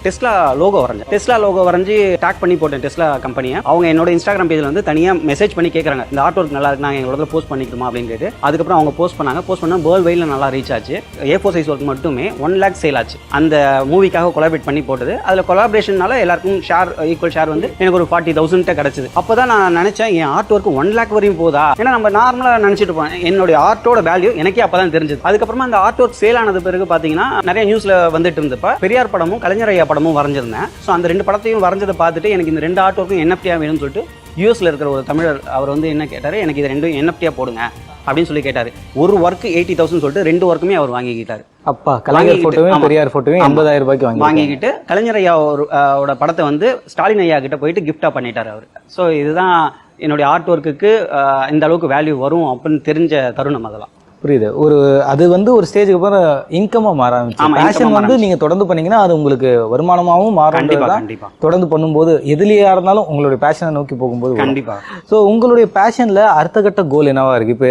Tesla logo வரைஞ்சேன். Tesla logo வரைஞ்சி take பண்ணி போட்டேன் டெஸ்லா கம்பெனியை. அவங்க என்னோட இன்ஸ்டாகிராம் பேஜில் வந்து தனியாக மெசேஜ் பண்ணி கேட்குறாங்க, இந்த ஆர்ட் ஒர்க் நல்லா இருக்கு, நாங்கள் எங்களோட போஸ்ட் பண்ணிக்கணுமா அப்படின்னு கேட்டு. அதுக்கப்புறம் அவங்க போஸ்ட் பண்ணாங்க. போஸ்ட் பண்ணால் வேர்ல்டு வைடில் நல்லா ரீச் ஆச்சு. A4 சைஸ் ஒர்க் மட்டுமே 1 lakh சேல் ஆச்சு. அந்த மூவிக்காக கொலாபரேட் பண்ணி போட்டது. அதில் கொலாபரேஷனால எல்லாருக்கும் ஷேர், ஈக்குவல் ஷேர் வந்து எனக்கு ஒரு 40,000 கிடைச்சது. அப்போ தான் நான் நினச்சேன், என் ஆர்ட் ஒர்க் 1 lakh வரையும் போதா? ஏன்னா நம்ம நார்மலாக நினச்சிட்டு இருப்போம். என்னுடைய ஆர்ட்டோட வேல்யூ எனக்கே அப்போ தான் தெரிஞ்சது. அதுக்கப்புறமா அந்த ஆர்ட் ஒர்க் சேல் ஆனது பிறகு பார்த்தீங்கன்னா நிறைய நியூஸில் வந்துட்டு இருந்தப்ப பெரியார் படமும் கலைஞர் ஐயா படமும் வரைஞ்சிருந்தேன். ஸோ அந்த 2 படத்தையும் வரைஞ்சதை பார்த்துட்டு எனக்கு இந்த 2 ஆர்ட் ஒர்க்கும் NFT வேணும்னு சொல்லிட்டு யூஎஸ்ல இருக்கிற ஒரு தமிழர் அவர் வந்து என்ன கேட்டார், எனக்கு இது 2 NFT போடுங்க அப்படின்னு சொல்லி கேட்டார். ஒரு ஒர்க்கு 80,000 சொல்லிட்டு 2 ஒர்க்குமே அவர் வாங்கிக்கிட்டாரு. அப்பா கலைஞர் போட்டோவும் பெரியார் போட்டோவும் 80,000 ரூபாய்க்கு வாங்கிக்கிட்டு கலைஞர் ஐயாவோட படத்தை வந்து ஸ்டாலின் ஐயா கிட்ட போயிட்டு கிஃப்டா பண்ணிட்டாரு அவர். ஸோ இதுதான் என்னுடைய ஆர்ட் ஒர்க்குக்கு இந்த அளவுக்கு வேல்யூ வரும் அப்படின்னு தெரிஞ்ச தருணம் அதெல்லாம். புரியுது. அது வந்து ஒரு ஸ்டேஜுக்கு அப்புறம் இன்கமா மாற ஆரம்பிச்சு. பேஷன் வந்து நீங்க தொடர்ந்து பண்ணீங்கன்னா அது உங்களுக்கு வருமானமாகவும் மாறும். தொடர்ந்து பண்ணும்போது எதுலயா இருந்தாலும் உங்களுடைய பேஷனை நோக்கி போகும்போது கண்டிப்பா. ஸோ உங்களுடைய பேஷன்ல அடுத்த கட்ட கோல் என்னவா இருக்கு? இப்போ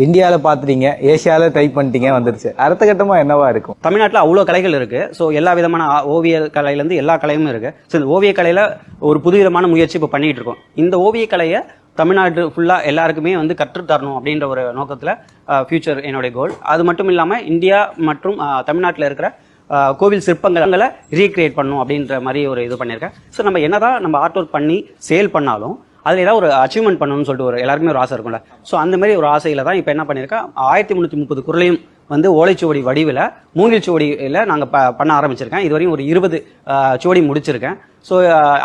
இந்தியாவில பாத்துட்டீங்க, ஏசியால ட்ரை பண்ணிட்டீங்க, வந்துருச்சு. அடுத்த கட்டமா என்னவா இருக்கும்? தமிழ்நாட்டில் அவ்வளோ கலைகள் இருக்கு. ஸோ எல்லா விதமான ஓவிய கலையிலேருந்து எல்லா கலையும் இருக்கு. ஸோ இந்த ஓவிய கலையில ஒரு புதுவிதமான முயற்சி இப்போ பண்ணிட்டு இருக்கோம். இந்த ஓவிய கலையை தமிழ்நாடு ஃபுல்லாக எல்லாருக்குமே வந்து கற்றுத்தரணும் அப்படின்ற ஒரு நோக்கத்தில் ஃபியூச்சர் என்னுடைய கோல். அது மட்டும் இல்லாமல் இந்தியா மற்றும் தமிழ்நாட்டில் இருக்கிற கோவில் சிற்பங்களை ரீக்ரியேட் பண்ணணும் அப்படின்ற மாதிரி ஒரு இது பண்ணியிருக்கேன். ஸோ நம்ம என்னதான் நம்ம ஆர்ட் ஒர்க் பண்ணி சேல் பண்ணாலும் அதில் ஏதாவது ஒரு அச்சீவ்மெண்ட் பண்ணணும்னு சொல்லிட்டு எல்லாருக்குமே ஒரு ஆசை இருக்கும்ல. ஸோ அந்த மாதிரி ஒரு ஆசையில் தான் இப்போ என்ன பண்ணியிருக்கேன், 1330 குறளையும் வந்து ஓலைச்சுவடி வடிவில் மூங்கில் சுவடியில் நாங்கள் பண்ண ஆரம்பிச்சிருக்கேன். இது வரையும் ஒரு 20 சுவடி முடிச்சிருக்கேன். ஸோ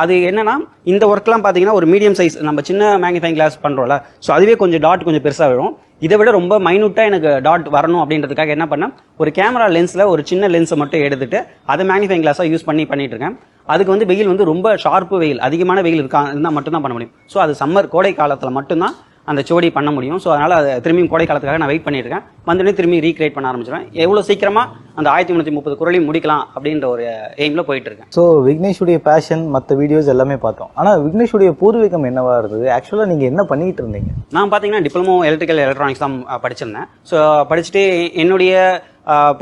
அது என்னன்னா, இந்த ஒர்க்லாம் பார்த்தீங்கன்னா ஒரு மீடியம் சைஸ் நம்ம சின்ன மேக்னிஃபைங் கிளாஸ் பண்ணுறோம்ல, ஸோ அதுவே கொஞ்சம் டாட் கொஞ்சம் பெருசாக வரும். இதை விட ரொம்ப மைனூட்டாக எனக்கு டாட் வரணும் அப்படின்றதுக்காக என்ன பண்ணேன், ஒரு கேமரா லென்ஸில் ஒரு சின்ன லென்ஸை மட்டும் எடுத்துட்டு அதை மேக்னிஃபைங் கிளாஸாக யூஸ் பண்ணிட்டு இருக்கேன். அதுக்கு வந்து வெயில் வந்து ரொம்ப ஷார்ப்பு வெயில், அதிகமான வெயில் இருந்தால் மட்டும்தான் பண்ண முடியும். ஸோ அது சம்மர் கோடை காலத்தில் மட்டும்தான் அந்த சுவடி பண்ண முடியும். ஸோ அதனால் அதை திரும்பியும் கோடை காலத்துக்காக நான் வெயிட் பண்ணிட்டு இருக்கேன். வந்தோடனே திரும்பி ரீக்ரியேட் பண்ண ஆரம்பிச்சிடுவேன். எவ்வளோ சீக்கிரமாக அந்த 1330 குறளையும் முடிக்கலாம் அப்படின்ற ஒரு எய்மில் போயிட்டு இருக்கேன். ஸோ விக்னேஷுடைய பேஷன் மற்ற வீடியோஸ் எல்லாமே பார்த்தோம். ஆனால் விக்னேஷுடைய பூர்வீகம் என்னவா இருந்தது? ஆக்சுவலாக நீங்கள் என்ன பண்ணிட்டு இருந்தீங்க? நான் பார்த்தீங்கன்னா டிப்ளமோ எலக்ட்ரிக்கல் எலக்ட்ரானிக்ஸ் தான் படிச்சிருந்தேன். ஸோ படிச்சுட்டு என்னுடைய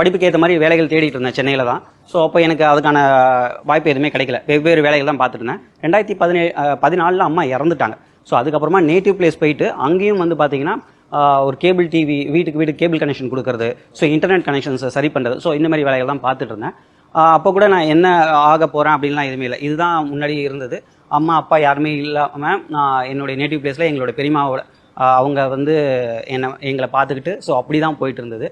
படிப்புக்கு ஏற்ற மாதிரி வேலைகள் தேடிட்டு இருந்தேன் சென்னையில் தான். ஸோ அப்போ எனக்கு அதுக்கான வாய்ப்பு எதுவுமே கிடைக்கல. வெவ்வேறு வேலைகள் தான் பார்த்துட்டு இருந்தேன். 2014 அம்மா இறந்துட்டாங்க. ஸோ அதுக்கப்புறமா நேட்டிவ் பிளேஸ் போயிட்டு அங்கேயும் வந்து பார்த்தீங்கன்னா ஒரு கேபிள் டிவி, வீட்டுக்கு கேபிள் கனெக்ஷன் கொடுக்கறது, ஸோ இன்டர்நெட் கனெக்ஷன்ஸை சரி பண்ணுறது, ஸோ இந்த மாதிரி வேலைகள் தான் பார்த்துட்டு இருந்தேன். அப்போ கூட நான் என்ன ஆக போகிறேன் அப்படின்லாம் எதுவுமே இல்லை. இதுதான் முன்னாடி இருந்தது. அம்மா அப்பா யாருமே இல்லாமல் நான் என்னுடைய நேட்டிவ் பிளேஸில் எங்களோட பெரியமாவோட அவங்க வந்து எங்களை பார்த்துக்கிட்டு, ஸோ அப்படி தான் போயிட்டு இருந்தது.